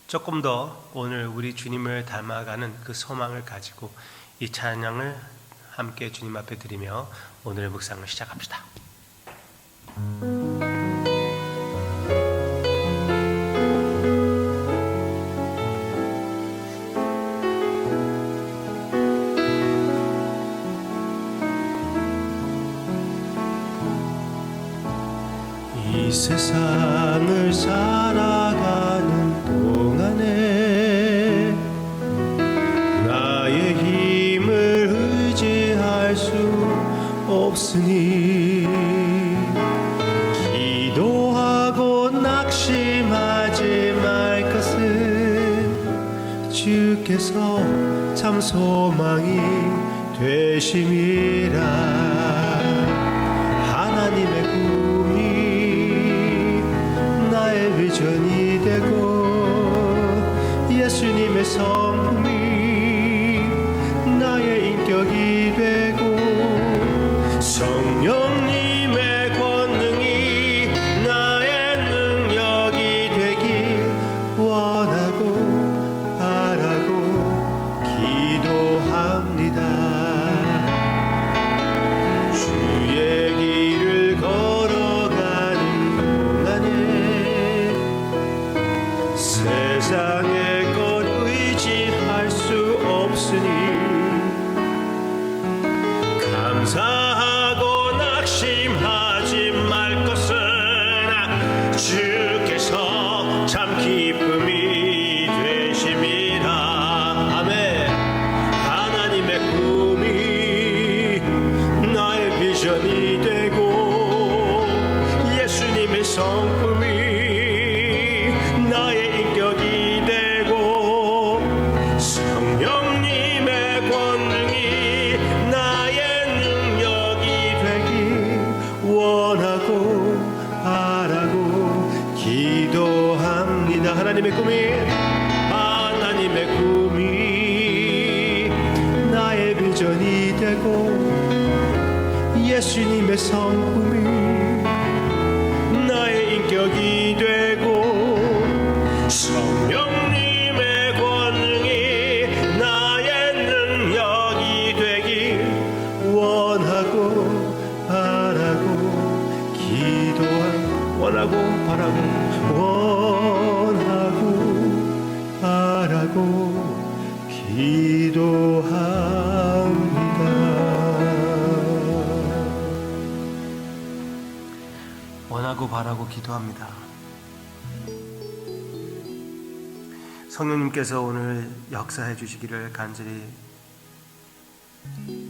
조금 더 오늘 우리 주님을 닮아가는 그 소망을 가지고 이 찬양을 함께 주님 앞에 드리며 오늘의 묵상을 시작합시다. 이 세상을 살아가는 동안에 나의 힘을 의지할 수 없으니 기도하고 낙심하지 말 것은 주께서 참 소망이 되심이라. 하나님의 꿈이 나의 비전이 되고 예수님의 성품이 나의 인격이 되고 성령님의 권능이 나의 능력이 되길 원하고 바라고 기도합니다. 주의 길을 걸어가는 동안에 세상의 것 의지할 수 없으니 감사하고 낙심하지 말 것은 주께서 참 기쁨이 되심이라. 아멘. 하나님의 꿈이 나의 비전이 되고 예수님의 성품이 나의 인격이 되고 성령님의 권능이 나의 능력이 되길 원하고 바라고 기도합니다. 하나님의 꿈이 나의 비전이 되고 예수님의 성품이 나의 인격이 되고 성령님의 권능이 나의 능력이 되길 원하고 바라고 기도하고 원하고 바라고 기도합니다. 원하고 바라고 기도합니다. 성령님께서 오늘 역사해 주시기를 간절히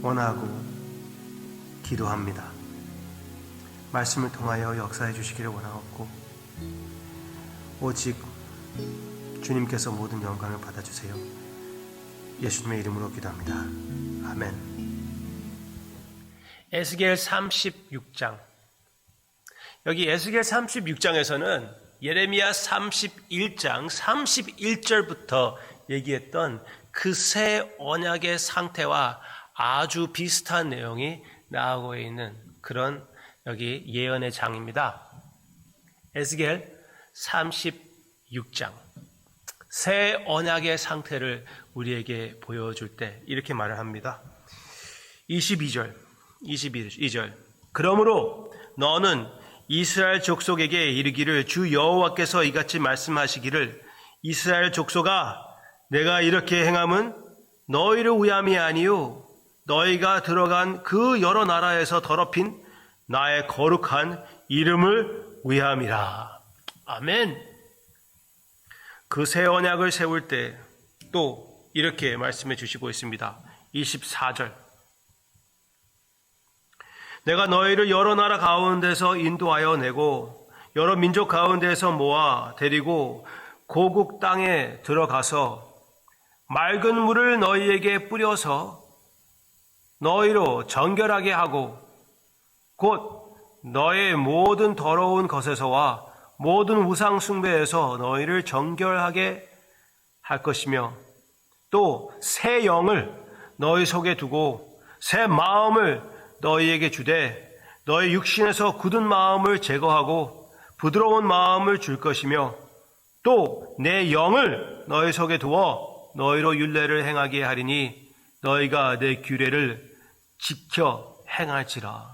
원하고 기도합니다. 말씀을 통하여 역사해 주시기를 원하고 오직 주님께서 모든 영광을 받아주세요. 예수님의 이름으로 기도합니다. 아멘. 에스겔 36장. 여기 에스겔 36장에서는 예레미야 31장 31절부터 얘기했던 그 새 언약의 상태와 아주 비슷한 내용이 나오고 있는 그런 여기 예언의 장입니다. 에스겔 36장. 새 언약의 상태를 우리에게 보여줄 때 이렇게 말을 합니다. 22절. 그러므로 너는 이스라엘 족속에게 이르기를 주 여호와께서 이같이 말씀하시기를 이스라엘 족속아 내가 이렇게 행함은 너희를 위함이 아니요 너희가 들어간 그 여러 나라에서 더럽힌 나의 거룩한 이름을 위함이라. 아멘. 그 새 언약을 세울 때 또 이렇게 말씀해 주시고 있습니다. 24절. 내가 너희를 여러 나라 가운데서 인도하여 내고 여러 민족 가운데서 모아 데리고 고국 땅에 들어가서 맑은 물을 너희에게 뿌려서 너희로 정결하게 하고 곧 너의 모든 더러운 것에서와 모든 우상 숭배에서 너희를 정결하게 할 것이며 또 새 영을 너희 속에 두고 새 마음을 너희에게 주되 너희 육신에서 굳은 마음을 제거하고 부드러운 마음을 줄 것이며 또 내 영을 너희 속에 두어 너희로 율례를 행하게 하리니 너희가 내 규례를 지켜 행할지라.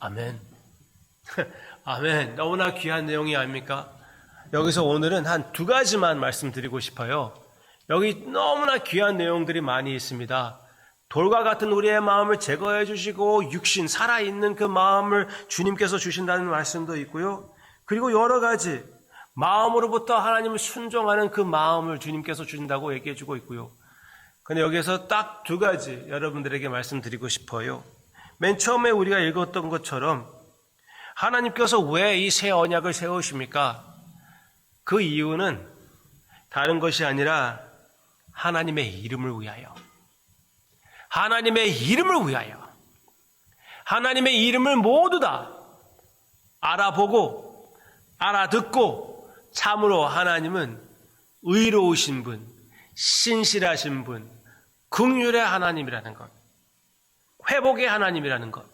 아멘. 아멘. 너무나 귀한 내용이 아닙니까? 여기서 오늘은 한 두 가지만 말씀드리고 싶어요. 여기 너무나 귀한 내용들이 많이 있습니다. 돌과 같은 우리의 마음을 제거해 주시고 육신 살아있는 그 마음을 주님께서 주신다는 말씀도 있고요. 그리고 여러 가지 마음으로부터 하나님을 순종하는 그 마음을 주님께서 주신다고 얘기해 주고 있고요. 근데 여기서 딱 두 가지 여러분들에게 말씀드리고 싶어요. 맨 처음에 우리가 읽었던 것처럼 하나님께서 왜 이 새 언약을 세우십니까? 그 이유는 다른 것이 아니라 하나님의 이름을 위하여. 하나님의 이름을 위하여. 하나님의 이름을 모두 다 알아보고 알아듣고 참으로 하나님은 의로우신 분, 신실하신 분, 긍휼의 하나님이라는 것, 회복의 하나님이라는 것,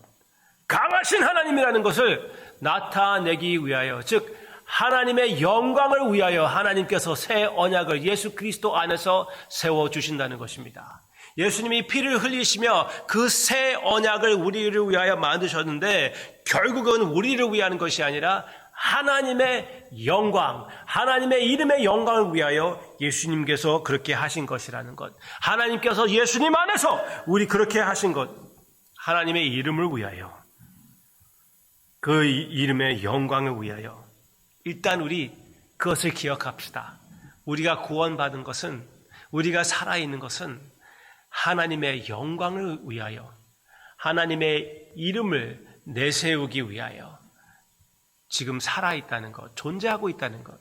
강하신 하나님이라는 것을 나타내기 위하여, 즉 하나님의 영광을 위하여 하나님께서 새 언약을 예수 그리스도 안에서 세워주신다는 것입니다. 예수님이 피를 흘리시며 그 새 언약을 우리를 위하여 만드셨는데 결국은 우리를 위한 것이 아니라 하나님의 영광, 하나님의 이름의 영광을 위하여 예수님께서 그렇게 하신 것이라는 것. 하나님께서 예수님 안에서 우리 그렇게 하신 것. 하나님의 이름을 위하여. 그 이름의 영광을 위하여. 일단 우리 그것을 기억합시다. 우리가 구원받은 것은, 우리가 살아있는 것은 하나님의 영광을 위하여, 하나님의 이름을 내세우기 위하여 지금 살아있다는 것, 존재하고 있다는 것.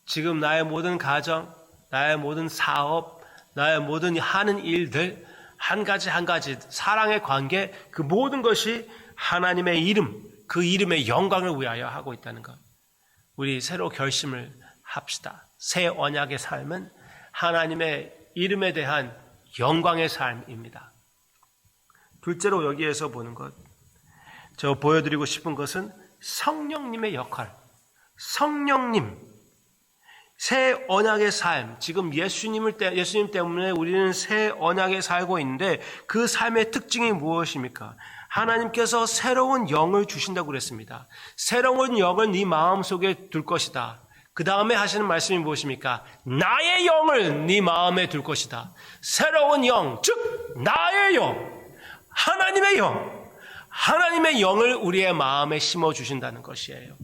지금 나의 모든 가정, 나의 모든 사업, 나의 모든 하는 일들, 한 가지 한 가지 사랑의 관계, 그 모든 것이 하나님의 이름, 그 이름의 영광을 위하여 하고 있다는 것. 우리 새로 결심을 합시다. 새 언약의 삶은 하나님의 이름에 대한 영광의 삶입니다. 둘째로 여기에서 보는 것, 저 보여드리고 싶은 것은 성령님의 역할. 성령님, 새 언약의 삶. 지금 예수님 때문에 우리는 새 언약에 살고 있는데 그 삶의 특징이 무엇입니까? 하나님께서 새로운 영을 주신다고 그랬습니다. 새로운 영을 네 마음속에 둘 것이다. 그 다음에 하시는 말씀이 무엇입니까? 나의 영을 네 마음에 둘 것이다. 새로운 영, 즉 나의 영, 하나님의 영, 하나님의 영을 우리의 마음에 심어주신다는 것이에요.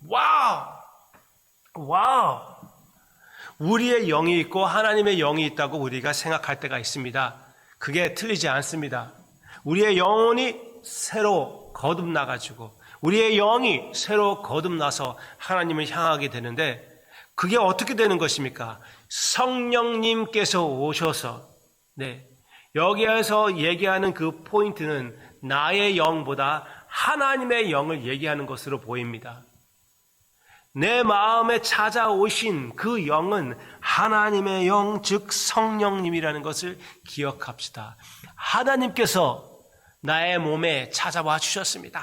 와우! 와우! 우리의 영이 있고 하나님의 영이 있다고 우리가 생각할 때가 있습니다. 그게 틀리지 않습니다. 우리의 영혼이 새로 거듭나가지고 우리의 영이 새로 거듭나서 하나님을 향하게 되는데 그게 어떻게 되는 것입니까? 성령님께서 오셔서 여기에서 얘기하는 그 포인트는 나의 영보다 하나님의 영을 얘기하는 것으로 보입니다. 내 마음에 찾아오신 그 영은 하나님의 영, 즉 성령님이라는 것을 기억합시다. 하나님께서 나의 몸에 찾아와 주셨습니다.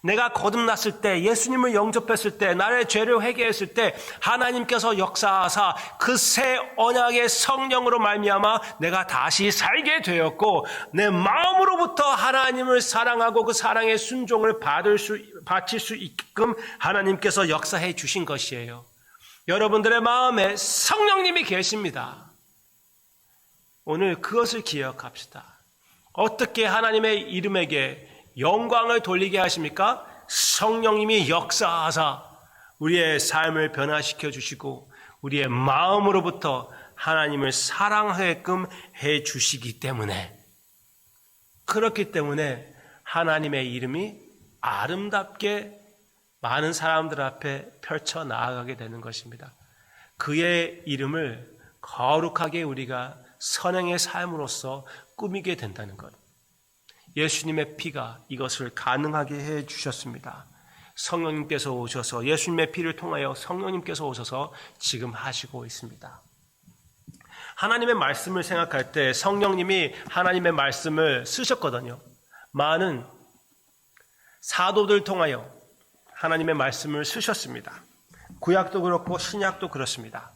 내가 거듭났을 때, 예수님을 영접했을 때, 나의 죄를 회개했을 때 하나님께서 역사하사 그 새 언약의 성령으로 말미암아 내가 다시 살게 되었고 내 마음으로부터 하나님을 사랑하고 그 사랑의 순종을 바칠 수 있게끔 하나님께서 역사해 주신 것이에요. 여러분들의 마음에 성령님이 계십니다. 오늘 그것을 기억합시다. 어떻게 하나님의 이름에게 영광을 돌리게 하십니까? 성령님이 역사하사 우리의 삶을 변화시켜 주시고 우리의 마음으로부터 하나님을 사랑하게끔 해 주시기 때문에, 그렇기 때문에 하나님의 이름이 아름답게 많은 사람들 앞에 펼쳐 나아가게 되는 것입니다. 그의 이름을 거룩하게 우리가 선행의 삶으로서 꾸미게 된다는 것. 예수님의 피가 이것을 가능하게 해 주셨습니다. 성령님께서 오셔서, 예수님의 피를 통하여 성령님께서 오셔서 지금 하시고 있습니다. 하나님의 말씀을 생각할 때 성령님이 하나님의 말씀을 쓰셨거든요. 많은 사도들 통하여 하나님의 말씀을 쓰셨습니다. 구약도 그렇고 신약도 그렇습니다.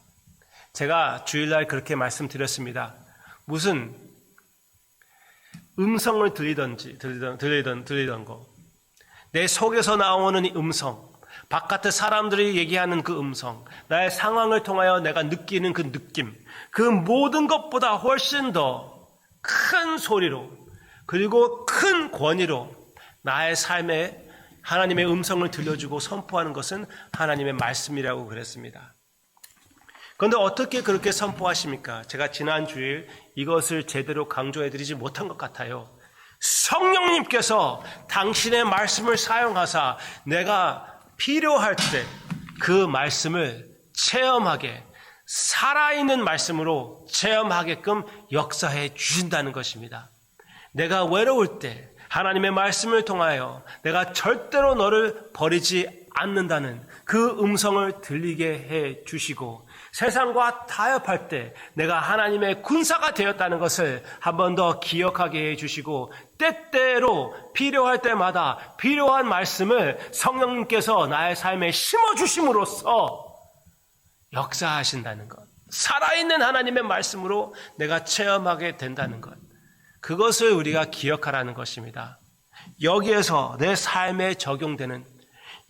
제가 주일날 그렇게 말씀드렸습니다. 무슨 음성을 들리던 거, 내 속에서 나오는 이 음성, 바깥의 사람들이 얘기하는 그 음성, 나의 상황을 통하여 내가 느끼는 그 느낌, 그 모든 것보다 훨씬 더 큰 소리로 그리고 큰 권위로 나의 삶에 하나님의 음성을 들려주고 선포하는 것은 하나님의 말씀이라고 그랬습니다. 그런데 어떻게 그렇게 선포하십니까? 제가 지난 주일 이것을 제대로 강조해드리지 못한 것 같아요. 성령님께서 당신의 말씀을 사용하사 내가 필요할 때 그 말씀을 체험하게, 살아있는 말씀으로 체험하게끔 역사해 주신다는 것입니다. 내가 외로울 때 하나님의 말씀을 통하여 내가 절대로 너를 버리지 않는다는 그 음성을 들리게 해 주시고, 세상과 타협할 때 내가 하나님의 군사가 되었다는 것을 한 번 더 기억하게 해 주시고, 때때로 필요할 때마다 필요한 말씀을 성령님께서 나의 삶에 심어주심으로써 역사하신다는 것, 살아있는 하나님의 말씀으로 내가 체험하게 된다는 것, 그것을 우리가 기억하라는 것입니다. 여기에서 내 삶에 적용되는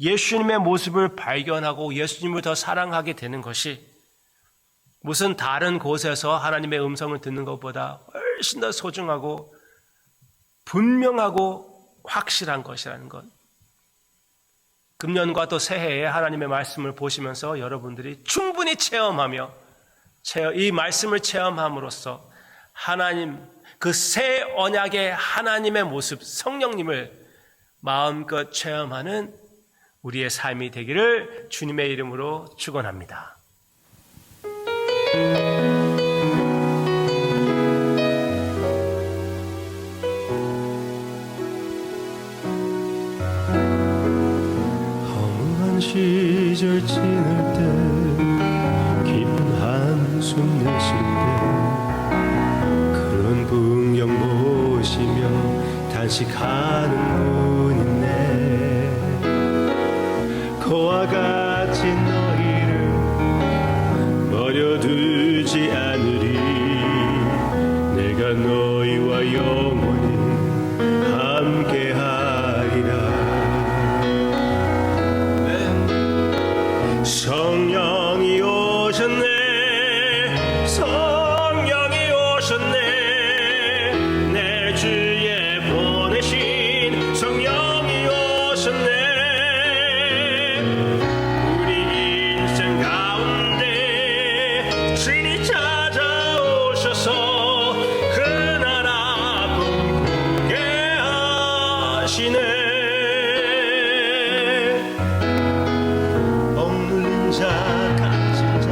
예수님의 모습을 발견하고 예수님을 더 사랑하게 되는 것이 무슨 다른 곳에서 하나님의 음성을 듣는 것보다 훨씬 더 소중하고 분명하고 확실한 것이라는 것. 금년과 또 새해에 하나님의 말씀을 보시면서 여러분들이 충분히 체험하며 이 말씀을 체험함으로써 하나님, 그 새 언약의 하나님의 모습, 성령님을 마음껏 체험하는 우리의 삶이 되기를 주님의 이름으로 축원합니다. 허무한 시절 지날 때, 깊은 한숨 내쉴 때, 그런 풍경 보시며 단식하는 분 있네. 그와 같이 너희를 버려두지 않으리. 내가 너희와 영원히 함께하리라. 성령이 오셨네. 성령이 오셨네. 내 주에 보내신 성령이 오셨네. 우리 인생 가운데 주인이 찾아오셔서 그 나라 꿈꾸게 하시네. 억눌린 자, 갇힌 자,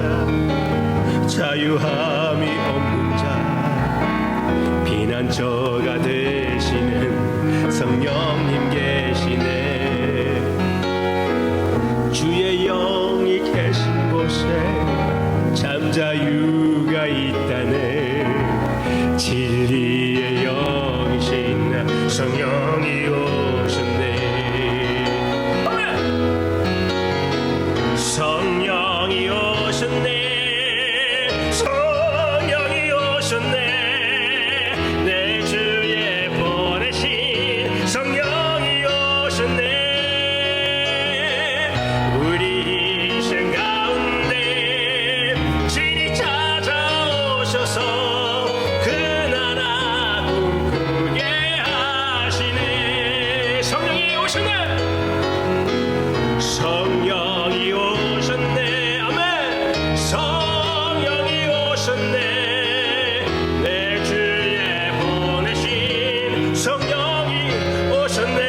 자유함이 없는 자, 피난처가 되시는 성령님 계시네. 주의 영이 계신 곳에 잠자유가 있다네. 진리의 영이신 성령이 오셨네. 성령이 오셨네. 성령이 오셨네. 내 주에 보내신 성령이 오셨네. 우리 인생 가운데 주인이 찾아오셔서 그 나라 꿈꾸게 하시네. 성령이 오셨네. 성령이 오셨네. 아멘. 성령이 오셨네. 내 주에 보내신 성령이 오셨네.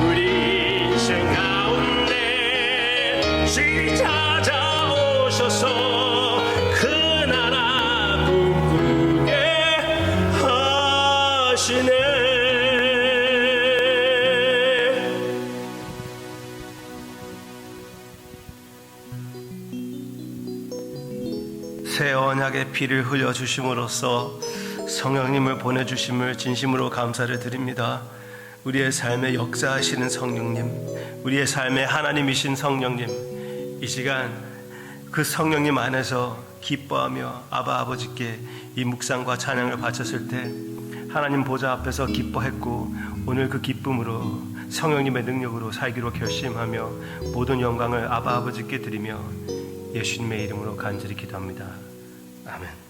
우리 인생 가운데 주인이 찾아오셔서 그 나라 꿈꾸게 하시네. 새 언약의 피를 흘려주심으로써 성령님을 보내주심을 진심으로 감사를 드립니다. 우리의 삶에 역사하시는 성령님, 우리의 삶의 하나님이신 성령님, 이 시간 그 성령님 안에서 기뻐하며 아바 아버지께 이 묵상과 찬양을 바쳤을 때 하나님 보좌 앞에서 기뻐했고, 오늘 그 기쁨으로 성령님의 능력으로 살기로 결심하며 모든 영광을 아바 아버지께 드리며 예수님의 이름으로 간절히 기도합니다. 아멘.